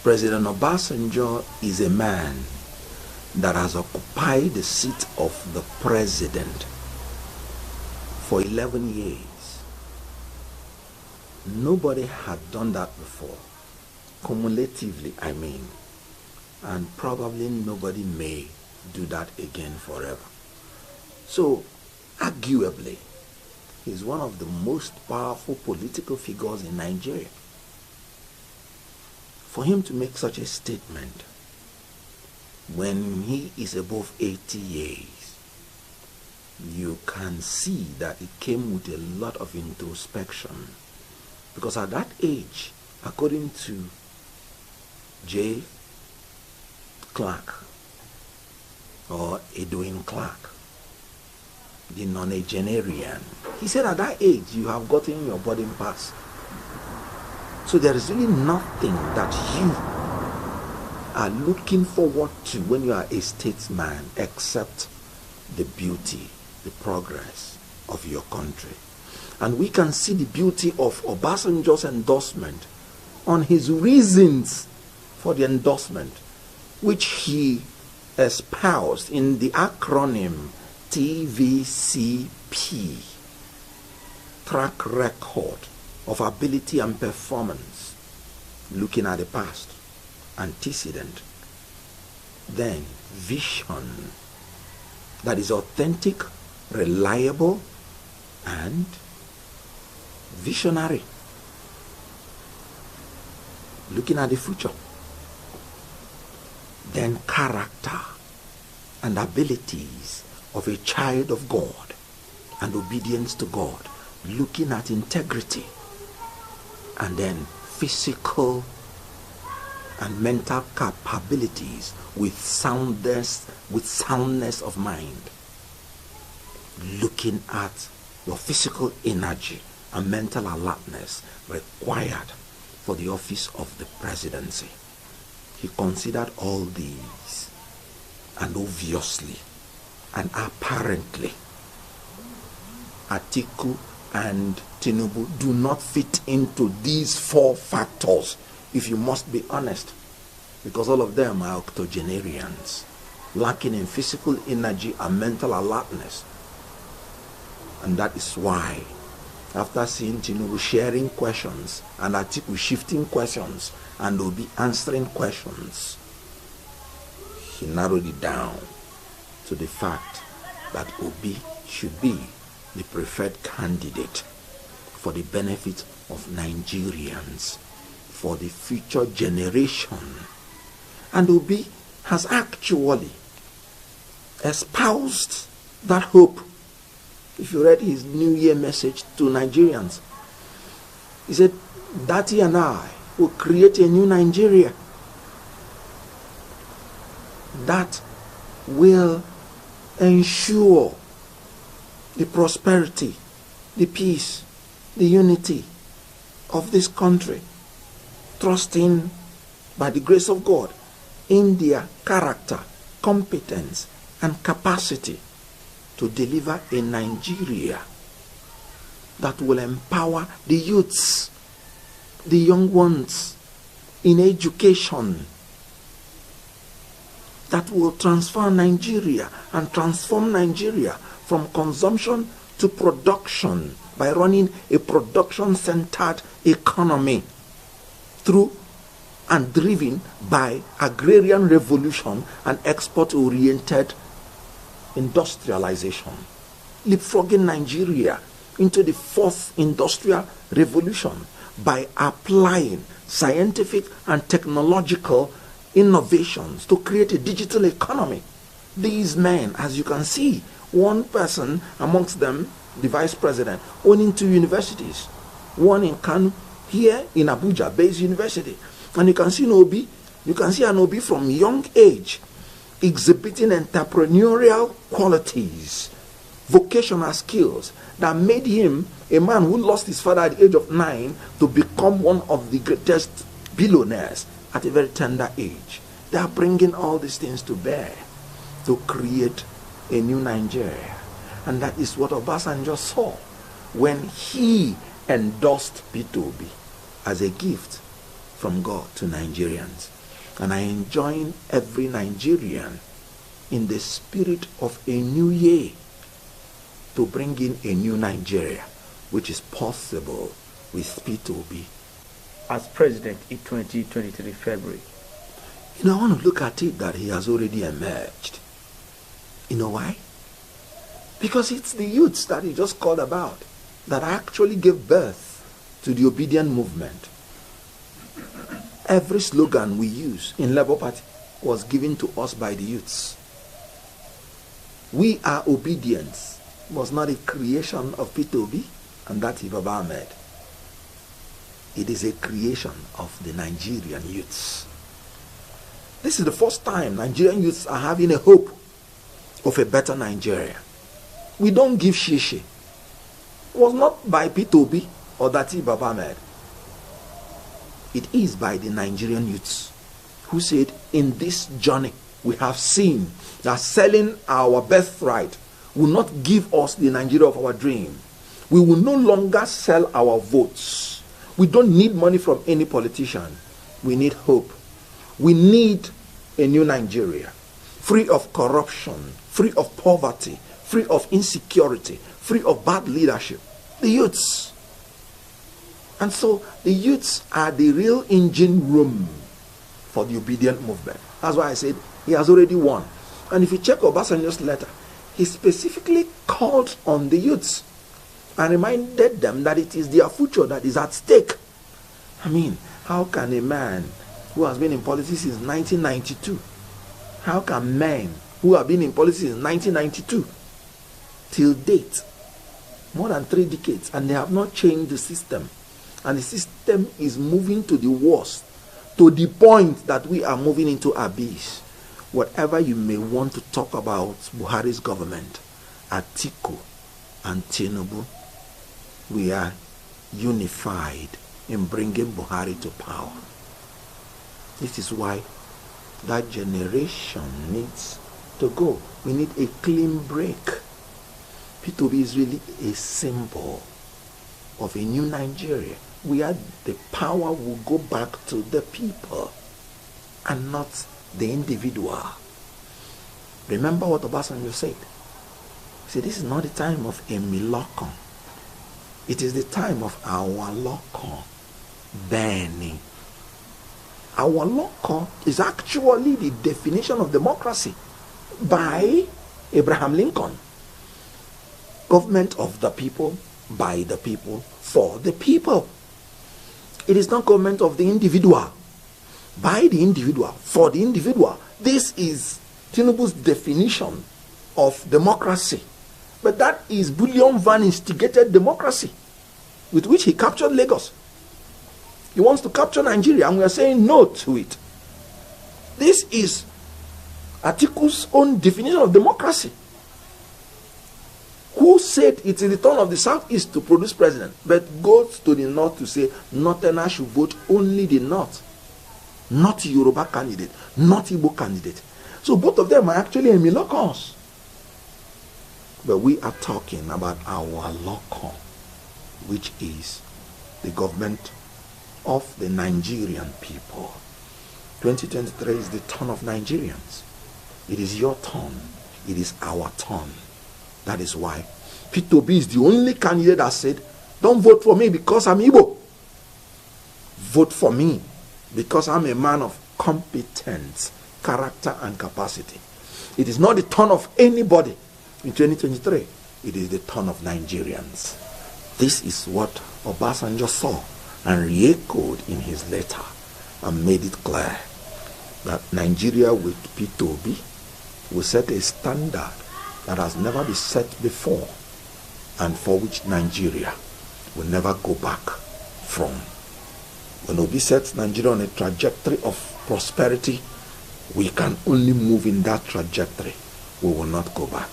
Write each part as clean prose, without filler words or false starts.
President Obasanjo is a man that has occupied the seat of the president for 11 years. Nobody had done that before, cumulatively, I mean, and probably nobody may do that again forever. So, arguably, he's one of the most powerful political figures in Nigeria. For him to make such a statement when he is above 80 years, you can see that it came with a lot of introspection. Because at that age, according to J. Clark, or Edwin Clark, the nonagenarian, he said at that age you have gotten your boarding pass. So there is really nothing that you are looking forward to when you are a statesman except the beauty, the progress of your country. And we can see the beauty of Obasanjo's endorsement on his reasons for the endorsement, which he espoused in the acronym TVCP, track record of ability and performance, looking at the past, antecedent, then vision that is authentic, reliable, and visionary, looking at the future, then character and abilities of a child of God and obedience to God, looking at integrity, and then physical and mental capabilities with soundness of mind, looking at your physical energy and mental alertness required for the office of the presidency. He considered all these, and obviously and apparently Atiku and Tinubu do not fit into these four factors, if you must be honest, because all of them are octogenarians, lacking in physical energy and mental alertness. And that is why, after seeing Tinubu sharing questions and Atiku shifting questions and Obi answering questions, he narrowed it down to the fact that Obi should be the preferred candidate for the benefit of Nigerians, for the future generation. And Obi has actually espoused that hope. If you read his New Year message to Nigerians, he said, Daddy and I will create a new Nigeria that will ensure the prosperity, the peace, the unity of this country, trusting by the grace of God in their character, competence, and capacity to deliver a Nigeria that will empower the youths, the young ones in education, that will transfer Nigeria and transform Nigeria from consumption to production by running a production-centered economy through and driven by agrarian revolution and export-oriented industrialization, leapfrogging Nigeria into the fourth industrial revolution by applying scientific and technological innovations to create a digital economy. These men, as you can see, one person amongst them, the vice president, owning 2 universities, one in Kano, here in Abuja, based university. And you can see an Obi from young age exhibiting entrepreneurial qualities, vocational skills that made him a man who lost his father at the age of 9 to become one of the greatest billionaires at a very tender age. They are bringing all these things to bear to create a new Nigeria. And that is what Obasanjo saw when he endorsed P2B as a gift from God to Nigerians. And I enjoin every Nigerian in the spirit of a new year to bring in a new Nigeria, which is possible with P2B as president in 2023 February. I want to look at it that he has already emerged. You know why? Because it's the youths that he just called about that actually gave birth to the obedient movement. Every slogan we use in Labour Party was given to us by the youths. We are obedience was not a creation of P2B and that of Baba Ahmed. It is a creation of the Nigerian youths. This is the first time Nigerian youths are having a hope of a better Nigeria. We don't give shishi. It was not by P2B or Dati Baba Ahmed. It is by the Nigerian youths who said, in this journey we have seen that selling our birthright will not give us the Nigeria of our dream. We will no longer sell our votes. We don't need money from any politician. We need hope. We need a new Nigeria, free of corruption, free of poverty, free of insecurity, free of bad leadership. The youths. And so the youths are the real engine room for the obedient movement. That's why I said he has already won. And if you check Obasanjo's letter, he specifically called on the youths and reminded them that it is their future that is at stake. I mean, how can a man who has been in politics since 1992, how can men who have been in politics since 1992 till date, more than 3 decades, and they have not changed the system, and the system is moving to the worst, to the point that we are moving into abyss. Whatever you may want to talk about Buhari's government, Atiku and Tinubu, we are unified in bringing Buhari to power. This is why that generation needs to go. We need a clean break. P2B is really a symbol of a new Nigeria where the power will go back to the people and not the individual. Remember what Obasanjo said. He said, this is not the time of a Milokon. It is the time of our Lokon burning. Our Lokon is actually the definition of democracy by Abraham Lincoln. Government of the people, by the people, for the people. It is not government of the individual, by the individual, for the individual. This is Tinubu's definition of democracy. But that is Bullion Van instigated democracy with which he captured Lagos. He wants to capture Nigeria and we are saying no to it. This is Atiku's own definition of democracy. Who said it is the turn of the Southeast to produce president, but goes to the North to say Northerners should vote only the North, not Yoruba candidate, not Igbo candidate. So both of them are actually Emilokons. But we are talking about our Lokon, which is the government of the Nigerian people. 2023 is the turn of Nigerians. It is your turn. It is our turn. That is why P2B is the only candidate that said, don't vote for me because I'm Igbo. Vote for me because I'm a man of competence, character, and capacity. It is not the turn of anybody in 2023. It is the turn of Nigerians. This is what Obasanjo saw and re-echoed in his letter and made it clear that Nigeria with P2B will set a standard that has never been set before and for which Nigeria will never go back from. When Obi sets Nigeria on a trajectory of prosperity, we can only move in that trajectory. We will not go back.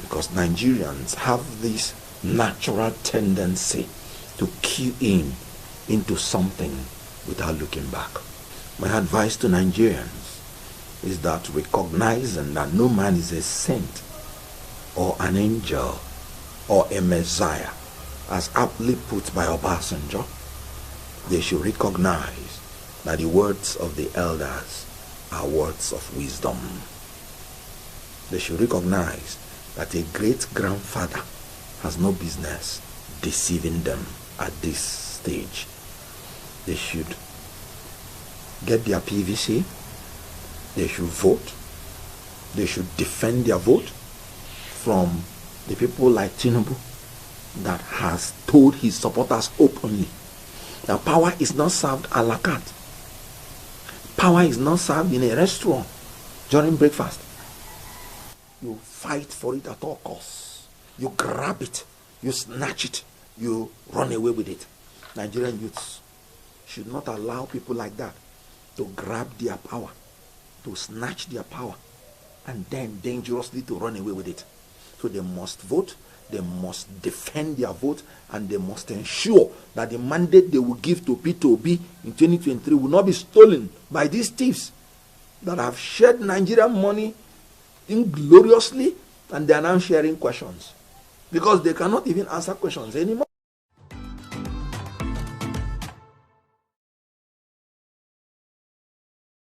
Because Nigerians have this natural tendency to key in into something without looking back. My advice to Nigerians is that recognizing that no man is a saint or an angel or a messiah, as aptly put by Obasanjo, they should recognize that the words of the elders are words of wisdom. They should recognize that a great-grandfather has no business deceiving them at this stage. They should get their PVC. They should vote. They should defend their vote from the people like Tinubu that has told his supporters openly that power is not served a la carte. Power is not served in a restaurant during breakfast. You fight for it at all costs. You grab it. You snatch it. You run away with it. Nigerian youths should not allow people like that to grab their power, to snatch their power, and then dangerously to run away with it. So they must vote, they must defend their vote, and they must ensure that the mandate they will give to P2B in 2023 will not be stolen by these thieves that have shared Nigerian money ingloriously, and they are now sharing questions because they cannot even answer questions anymore.